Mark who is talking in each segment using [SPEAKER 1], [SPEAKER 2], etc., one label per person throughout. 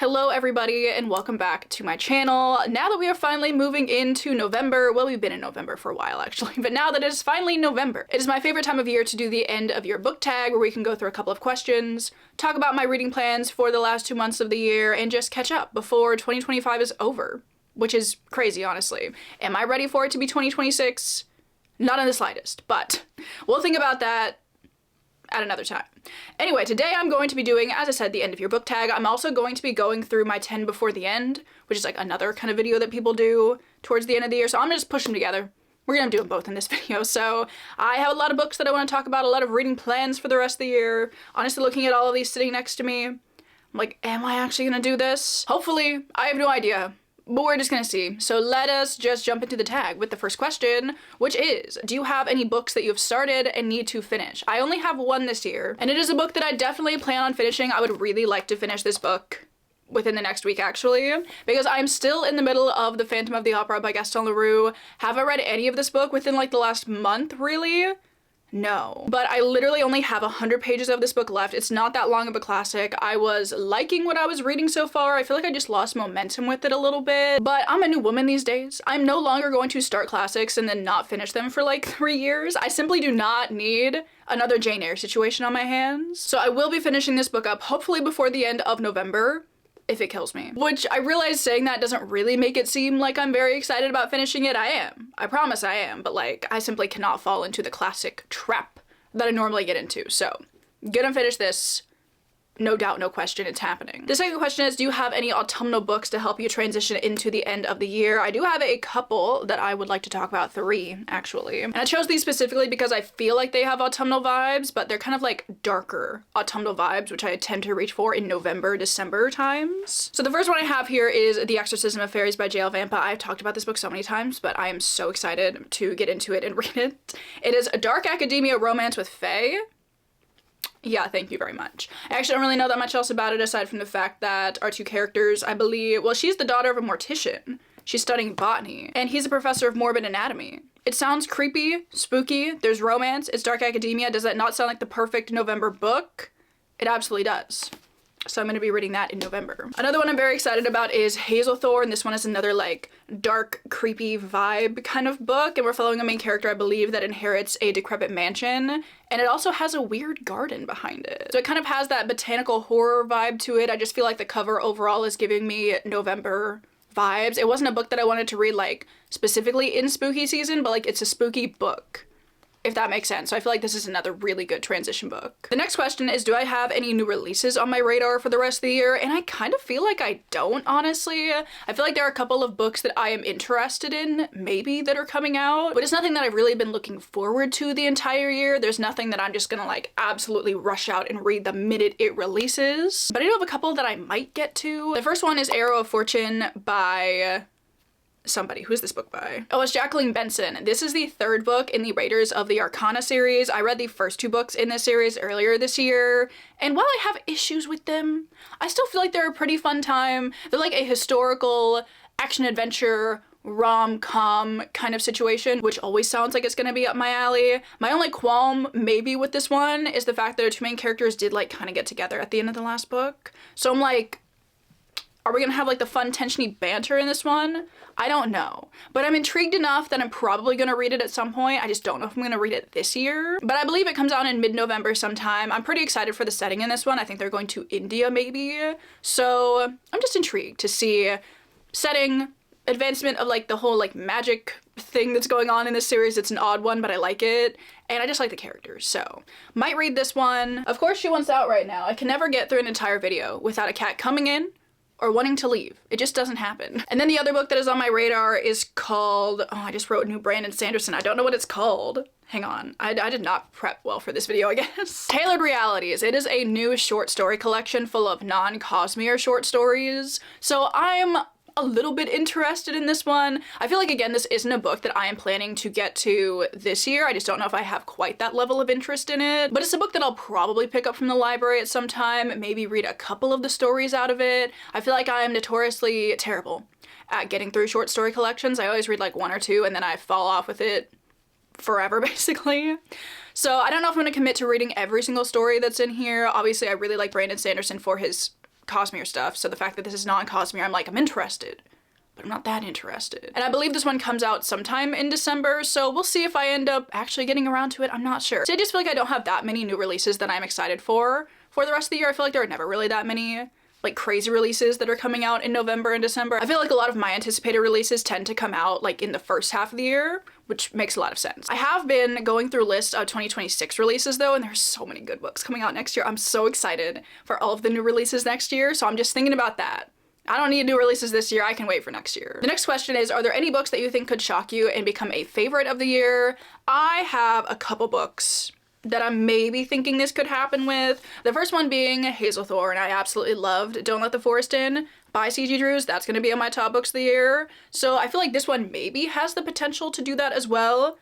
[SPEAKER 1] Hello everybody and welcome back to my channel. Now that we are finally moving into November, well, we've been in November for a while actually, but now that it is finally November, it is my favorite time of year to do the end of year book tag where we can go through a couple of questions, talk about my reading plans for the last 2 months of the year, and just catch up before 2025 is over, which is crazy honestly. Am I ready for it to be 2026? Not in the slightest, but we'll think about that at another time. Anyway, today I'm going to be doing, as I said, the end of your book tag. I'm also going to be going through my 10 before the end, which is like another kind of video that people do towards the end of the year. So I'm gonna just push them together. We're gonna do them both in this video. So I have a lot of books that I want to talk about, a lot of reading plans for the rest of the year. Honestly, looking at all of these sitting next to me, I'm like, am I actually gonna do this? Hopefully, I have no idea. But we're just gonna see. So let us just jump into the tag with the first question, which is, do you have any books that you have started and need to finish? I only have one this year, and it is a book that I definitely plan on finishing. I would really like to finish this book within the next week actually, because I'm still in the middle of The Phantom of the Opera by Gaston Leroux. Have I read any of this book within like the last month, really? No. But I literally only have 100 pages of this book left. It's not that long of a classic. I was liking what I was reading so far. I feel like I just lost momentum with it a little bit. But I'm a new woman these days. I'm no longer going to start classics and then not finish them for like 3 years. I simply do not need another Jane Eyre situation on my hands. So I will be finishing this book up hopefully before the end of November, if it kills me. Which I realize saying that doesn't really make it seem like I'm very excited about finishing it. I am. I promise I am. But like, I simply cannot fall into the classic trap that I normally get into. So, gonna finish this. No doubt, no question, it's happening. The second question is, do you have any autumnal books to help you transition into the end of the year? I do have a couple that I would like to talk about, 3 actually. And I chose these specifically because I feel like they have autumnal vibes, but they're kind of like darker autumnal vibes, which I tend to reach for in November, December times. So the first one I have here is The Exorcism of Fairies by J.L. Vampa. I've talked about this book so many times, but I am so excited to get into it and read it. It is a dark academia romance with fae. Yeah, thank you very much. I actually don't really know that much else about it aside from the fact that our 2 characters, I believe, well, she's the daughter of a mortician. She's studying botany, and he's a professor of morbid anatomy. It sounds creepy, spooky, there's romance, it's dark academia. Does that not sound like the perfect November book? It absolutely does. So I'm going to be reading that in November. Another one I'm very excited about is Hazelthorn. This one is another like dark, creepy vibe kind of book. And we're following a main character, I believe, that inherits a decrepit mansion. And it also has a weird garden behind it. So it kind of has that botanical horror vibe to it. I just feel like the cover overall is giving me November vibes. It wasn't a book that I wanted to read like specifically in spooky season, but like it's a spooky book, if that makes sense. So I feel like this is another really good transition book. The next question is, do I have any new releases on my radar for the rest of the year? And I kind of feel like I don't, honestly. I feel like there are a couple of books that I am interested in, maybe, that are coming out, but it's nothing that I've really been looking forward to the entire year. There's nothing that I'm just gonna like absolutely rush out and read the minute it releases. But I do have a couple that I might get to. The first one is Arrow of Fortune by somebody. Who's this book by? Oh, it's Jacqueline Benson. This is the 3rd book in the Raiders of the Arcana series. I read the first 2 books in this series earlier this year, and while I have issues with them, I still feel like they're a pretty fun time. They're like a historical action-adventure rom-com kind of situation, which always sounds like it's gonna be up my alley. My only qualm maybe with this one is the fact that our 2 main characters did like kind of get together at the end of the last book. So I'm like, are we gonna have like the fun tensiony banter in this one? I don't know, but I'm intrigued enough that I'm probably gonna read it at some point. I just don't know if I'm gonna read it this year, but I believe it comes out in mid-November sometime. I'm pretty excited for the setting in this one. I think they're going to India maybe. So I'm just intrigued to see setting, advancement of like the whole like magic thing that's going on in this series. It's an odd one, but I like it. And I just like the characters, so might read this one. Of course, she wants out right now. I can never get through an entire video without a cat coming in or wanting to leave. It just doesn't happen. And then the other book that is on my radar is called, oh, I just wrote New Brandon Sanderson. I don't know what it's called. Hang on, I did not prep well for this video, I guess. Tailored Realities. It is a new short story collection full of non-Cosmere short stories. So I'm a little bit interested in this one. I feel like, again, this isn't a book that I am planning to get to this year. I just don't know if I have quite that level of interest in it, but it's a book that I'll probably pick up from the library at some time, maybe read a couple of the stories out of it. I feel like I am notoriously terrible at getting through short story collections. I always read like 1 or 2 and then I fall off with it forever, basically. So I don't know if I'm gonna commit to reading every single story that's in here. Obviously, I really like Brandon Sanderson for his Cosmere stuff, so the fact that this is non-Cosmere, I'm like, I'm interested. But I'm not that interested. And I believe this one comes out sometime in December, so we'll see if I end up actually getting around to it. I'm not sure. So I just feel like I don't have that many new releases that I'm excited for the rest of the year. I feel like there are never really that many like crazy releases that are coming out in November and December. I feel like a lot of my anticipated releases tend to come out like in the first half of the year, which makes a lot of sense. I have been going through a list of 2026 releases though, and there's so many good books coming out next year. I'm so excited for all of the new releases next year, so I'm just thinking about that. I don't need new releases this year, I can wait for next year. The next question is, are there any books that you think could shock you and become a favorite of the year? I have a couple books that I'm maybe thinking this could happen with. The first one being Hazelthorne. I absolutely loved Don't Let the Forest In by C.G. Drews. That's gonna be on my top books of the year. So I feel like this one maybe has the potential to do that as well.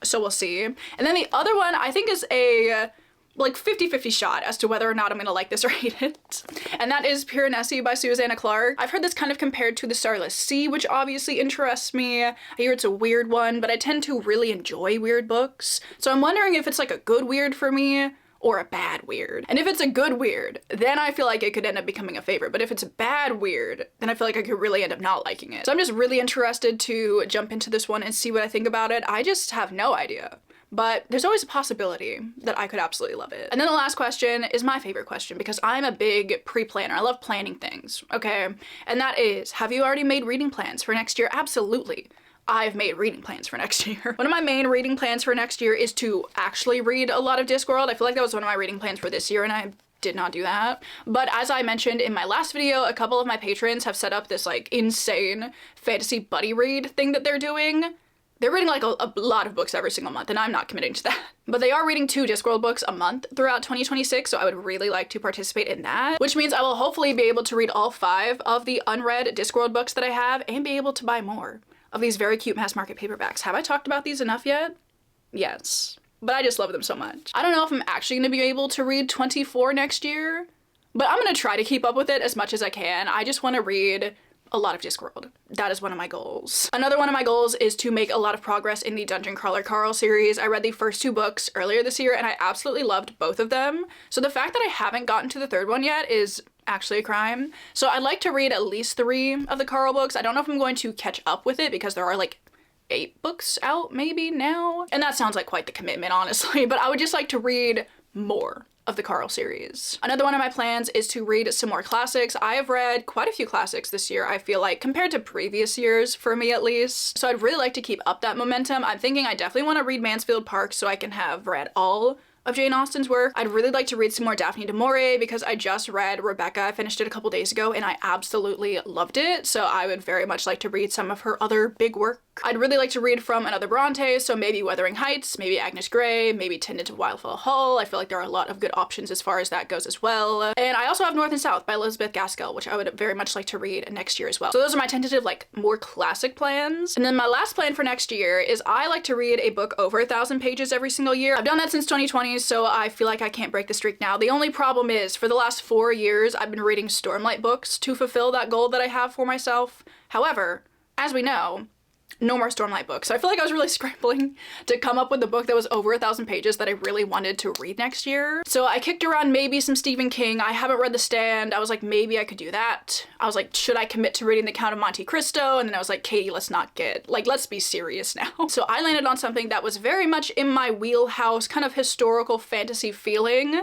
[SPEAKER 1] So we'll see. And then the other one I think is a like 50-50 shot as to whether or not I'm gonna like this or hate it. And that is Piranesi by Susanna Clarke. I've heard this kind of compared to The Starless Sea, which obviously interests me. I hear it's a weird one, but I tend to really enjoy weird books. So I'm wondering if it's like a good weird for me or a bad weird. And if it's a good weird, then I feel like it could end up becoming a favorite. But if it's a bad weird, then I feel like I could really end up not liking it. So I'm just really interested to jump into this one and see what I think about it. I just have no idea. But there's always a possibility that I could absolutely love it. And then the last question is my favorite question because I'm a big pre-planner. I love planning things, okay? And that is, have you already made reading plans for next year? Absolutely. I've made reading plans for next year. One of my main reading plans for next year is to actually read a lot of Discworld. I feel like that was one of my reading plans for this year and I did not do that. But as I mentioned in my last video, a couple of my patrons have set up this like insane fantasy buddy read thing that they're doing. They're reading like a lot of books every single month and I'm not committing to that. But they are reading 2 Discworld books a month throughout 2026, so I would really like to participate in that. Which means I will hopefully be able to read all 5 of the unread Discworld books that I have and be able to buy more of these very cute mass market paperbacks. Have I talked about these enough yet? Yes. But I just love them so much. I don't know if I'm actually gonna be able to read 24 next year, but I'm gonna try to keep up with it as much as I can. I just wanna read a lot of Discworld. That is one of my goals. Another one of my goals is to make a lot of progress in the Dungeon Crawler Carl series. I read the first 2 books earlier this year and I absolutely loved both of them. So the fact that I haven't gotten to the 3rd one yet is actually a crime. So I'd like to read at least 3 of the Carl books. I don't know if I'm going to catch up with it because there are like 8 books out maybe now. And that sounds like quite the commitment, honestly, but I would just like to read more of the Carl series. Another one of my plans is to read some more classics. I have read quite a few classics this year, I feel like, compared to previous years, for me at least. So I'd really like to keep up that momentum. I'm thinking I definitely want to read Mansfield Park so I can have read all of Jane Austen's work. I'd really like to read some more Daphne du Maurier because I just read Rebecca. I finished it a couple days ago and I absolutely loved it. So I would very much like to read some of her other big work. I'd really like to read from another Bronte, so maybe Wuthering Heights, maybe Agnes Grey, maybe Tended to Wildfell Hall. I feel like there are a lot of good options as far as that goes as well. And I also have North and South by Elizabeth Gaskell, which I would very much like to read next year as well. So those are my tentative, like, more classic plans. And then my last plan for next year is I like to read a book over 1,000 pages every single year. I've done that since 2020, so I feel like I can't break the streak now. The only problem is, for the last 4 years, I've been reading Stormlight books to fulfill that goal that I have for myself. However, as we know, no more Stormlight books. So I feel like I was really scrambling to come up with a book that was over 1,000 pages that I really wanted to read next year. So I kicked around maybe some Stephen King. I haven't read The Stand. I was like, maybe I could do that. I was like, should I commit to reading The Count of Monte Cristo? And then I was like, Katie, let's be serious now. So I landed on something that was very much in my wheelhouse, kind of historical fantasy feeling,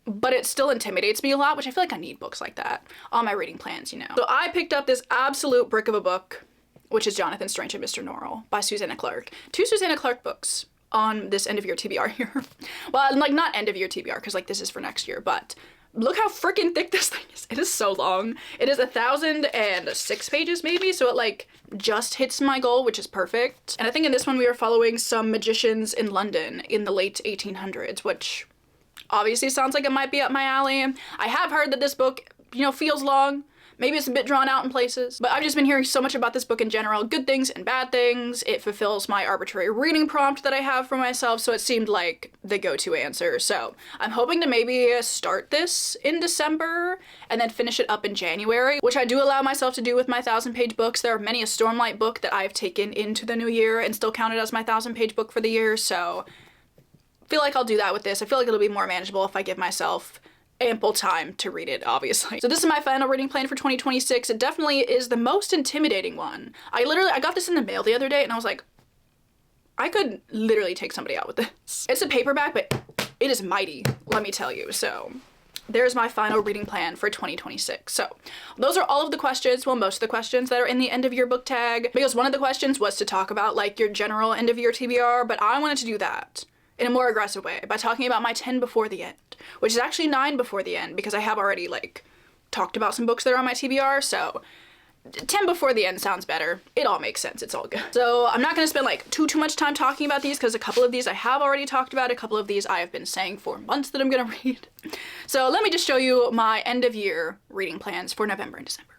[SPEAKER 1] but it still intimidates me a lot, which I feel like I need books like that on my reading plans, you know. So I picked up this absolute brick of a book, which is Jonathan Strange and Mr. Norrell by Susanna Clarke. 2 Susanna Clarke books on this end of year TBR here. Well, like not end of year TBR, because like this is for next year, but look how freaking thick this thing is. It is so long. It is 1,006 pages maybe, so it like just hits my goal, which is perfect. And I think in this one we are following some magicians in London in the late 1800s, which obviously sounds like it might be up my alley. I have heard that this book, you know, feels long. Maybe it's a bit drawn out in places, but I've just been hearing so much about this book in general, good things and bad things. It fulfills my arbitrary reading prompt that I have for myself, so it seemed like the go-to answer. So I'm hoping to maybe start this in December and then finish it up in January, which I do allow myself to do with my 1,000-page books. There are many a Stormlight book that I've taken into the new year and still counted as my 1,000-page book for the year, so I feel like I'll do that with this. I feel like it'll be more manageable if I give myself ample time to read it, obviously. So this is my final reading plan for 2026. It definitely is the most intimidating one. I got this in the mail the other day and I was like, I could literally take somebody out with this. It's a paperback, but it is mighty, let me tell you. So there's my final reading plan for 2026. So those are all of the questions, well, most of the questions that are in the end of year book tag, because one of the questions was to talk about like your general end of year TBR, but I wanted to do that in a more aggressive way by talking about my 10 before the end, which is actually 9 before the end because I have already like talked about some books that are on my TBR. So 10 before the end sounds better. It all makes sense. It's all good. So I'm not going to spend like too much time talking about these because a couple of these I have already talked about. A couple of these I have been saying for months that I'm going to read. So let me just show you my end of year reading plans for November and December.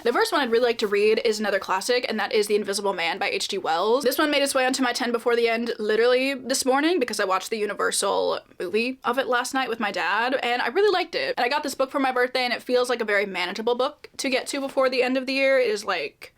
[SPEAKER 1] The first one I'd really like to read is another classic, and that is The Invisible Man by H.G. Wells. This one made its way onto my 10 before the end literally this morning because I watched the Universal movie of it last night with my dad, and I really liked it. And I got this book for my birthday, and it feels like a very manageable book to get to before the end of the year. It is like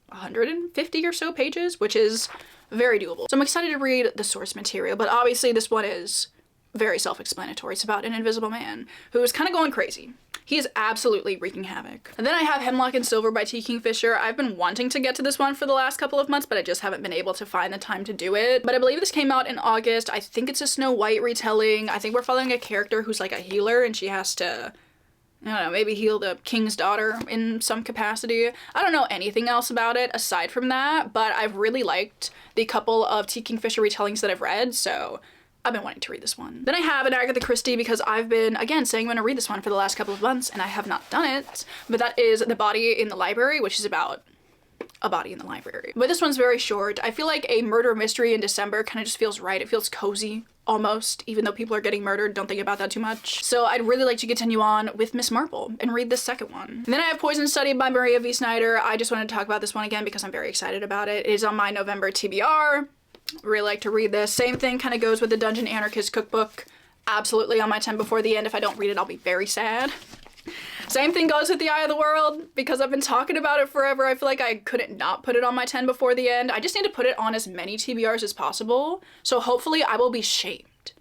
[SPEAKER 1] 150 or so pages, which is very doable. So I'm excited to read the source material, but obviously this one is very self-explanatory. It's about an invisible man who is kind of going crazy. He is absolutely wreaking havoc. And then I have Hemlock and Silver by T. Kingfisher. I've been wanting to get to this one for the last couple of months, but I just haven't been able to find the time to do it. But I believe this came out in August. I think it's a Snow White retelling. I think we're following a character who's like a healer and she has to, I don't know, maybe heal the king's daughter in some capacity. I don't know anything else about it aside from that, but I've really liked the couple of T. Kingfisher retellings that I've read, so I've been wanting to read this one. Then I have an Agatha Christie because I've been, again, saying I'm gonna read this one for the last couple of months and I have not done it, but that is The Body in the Library, which is about a body in the library. But this one's very short. I feel like a murder mystery in December kind of just feels right. It feels cozy, almost, even though people are getting murdered. Don't think about that too much. So I'd really like to continue on with Miss Marple and read this second one. And then I have Poison Study by Maria V. Snyder. I just wanted to talk about this one again because I'm very excited about it. It is on my November TBR. Really like to read this. Same thing kind of goes with the Dungeon Anarchist cookbook. Absolutely on my 10 before the end. If I don't read it, I'll be very sad. Same thing goes with The Eye of the World. Because I've been talking about it forever, I feel like I couldn't not put it on my 10 before the end. I just need to put it on as many TBRs as possible. So hopefully I will be shamed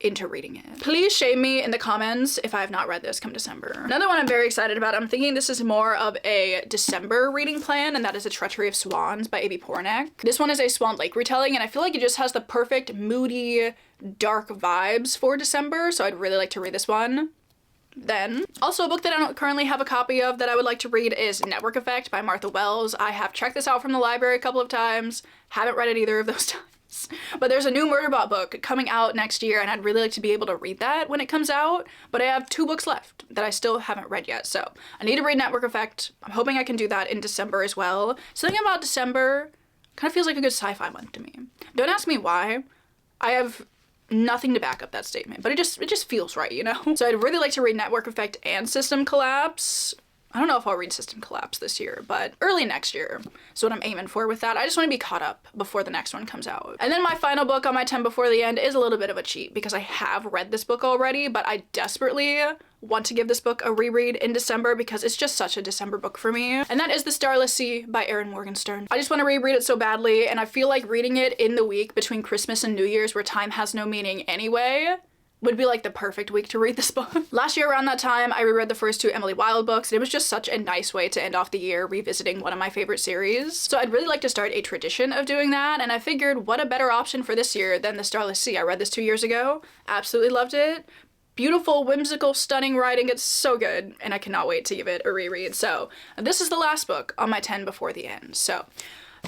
[SPEAKER 1] into reading it. Please shame me in the comments if I have not read this come December. Another one I'm very excited about, I'm thinking this is more of a December reading plan, and that is A Treachery of Swans by A.B. Pornack. This one is a Swan Lake retelling, and I feel like it just has the perfect moody, dark vibes for December, so I'd really like to read this one. Then, also a book that I don't currently have a copy of that I would like to read is Network Effect by Martha Wells. I have checked this out from the library a couple of times, haven't read it either of those times. But there's a new Murderbot book coming out next year and I'd really like to be able to read that when it comes out, but I have 2 books left that I still haven't read yet, so I need to read Network Effect. I'm hoping I can do that in December as well. Something about December kind of feels like a good sci-fi month to me. Don't ask me why. I have nothing to back up that statement, but it just feels right, you know? So I'd really like to read Network Effect and System Collapse. I don't know if I'll read System Collapse this year, but early next year is what I'm aiming for with that. I just want to be caught up before the next one comes out. And then my final book on my 10 before the end is a little bit of a cheat because I have read this book already, but I desperately want to give this book a reread in December because it's just such a December book for me. And that is The Starless Sea by Erin Morgenstern. I just want to reread it so badly, and I feel like reading it in the week between Christmas and New Year's where time has no meaning anyway would be like the perfect week to read this book. Last year around that time, I reread the first 2 Emily Wilde books, and it was just such a nice way to end off the year revisiting one of my favorite series. So I'd really like to start a tradition of doing that, and I figured what a better option for this year than The Starless Sea. I read this 2 years ago, absolutely loved it. Beautiful, whimsical, stunning writing, it's so good, and I cannot wait to give it a reread. So this is the last book on my 10 before the end. So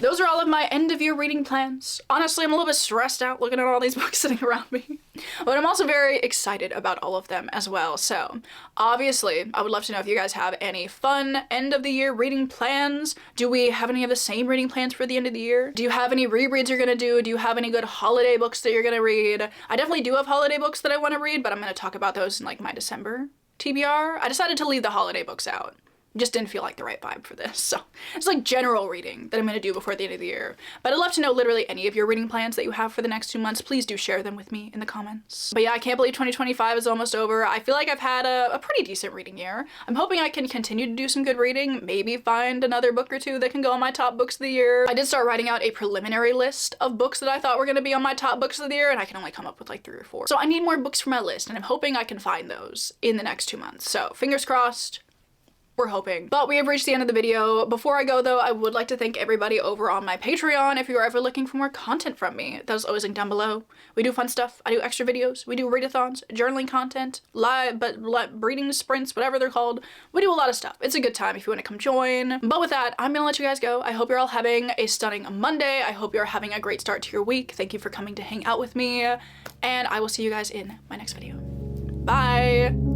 [SPEAKER 1] those are all of my end of year reading plans. Honestly, I'm a little bit stressed out looking at all these books sitting around me, but I'm also very excited about all of them as well. So obviously, I would love to know if you guys have any fun end of the year reading plans. Do we have any of the same reading plans for the end of the year? Do you have any rereads you're gonna do? Do you have any good holiday books that you're gonna read? I definitely do have holiday books that I want to read, but I'm gonna talk about those in like my December TBR. I decided to leave the holiday books out just didn't feel like the right vibe for this. So it's like general reading that I'm gonna do before the end of the year. But I'd love to know literally any of your reading plans that you have for the next 2 months. Please do share them with me in the comments. But yeah, I can't believe 2025 is almost over. I feel like I've had a pretty decent reading year. I'm hoping I can continue to do some good reading, maybe find another book or two that can go on my top books of the year. I did start writing out a preliminary list of books that I thought were gonna be on my top books of the year, and I can only come up with like 3 or 4. So I need more books for my list, and I'm hoping I can find those in the next 2 months. So fingers crossed. We're hoping. But we have reached the end of the video. Before I go though, I would like to thank everybody over on my Patreon. If you're ever looking for more content from me, that is always linked down below. We do fun stuff. I do extra videos. We do readathons, journaling content, reading sprints, whatever they're called. We do a lot of stuff. It's a good time if you want to come join. But with that, I'm gonna let you guys go. I hope you're all having a stunning Monday. I hope you're having a great start to your week. Thank you for coming to hang out with me, and I will see you guys in my next video. Bye!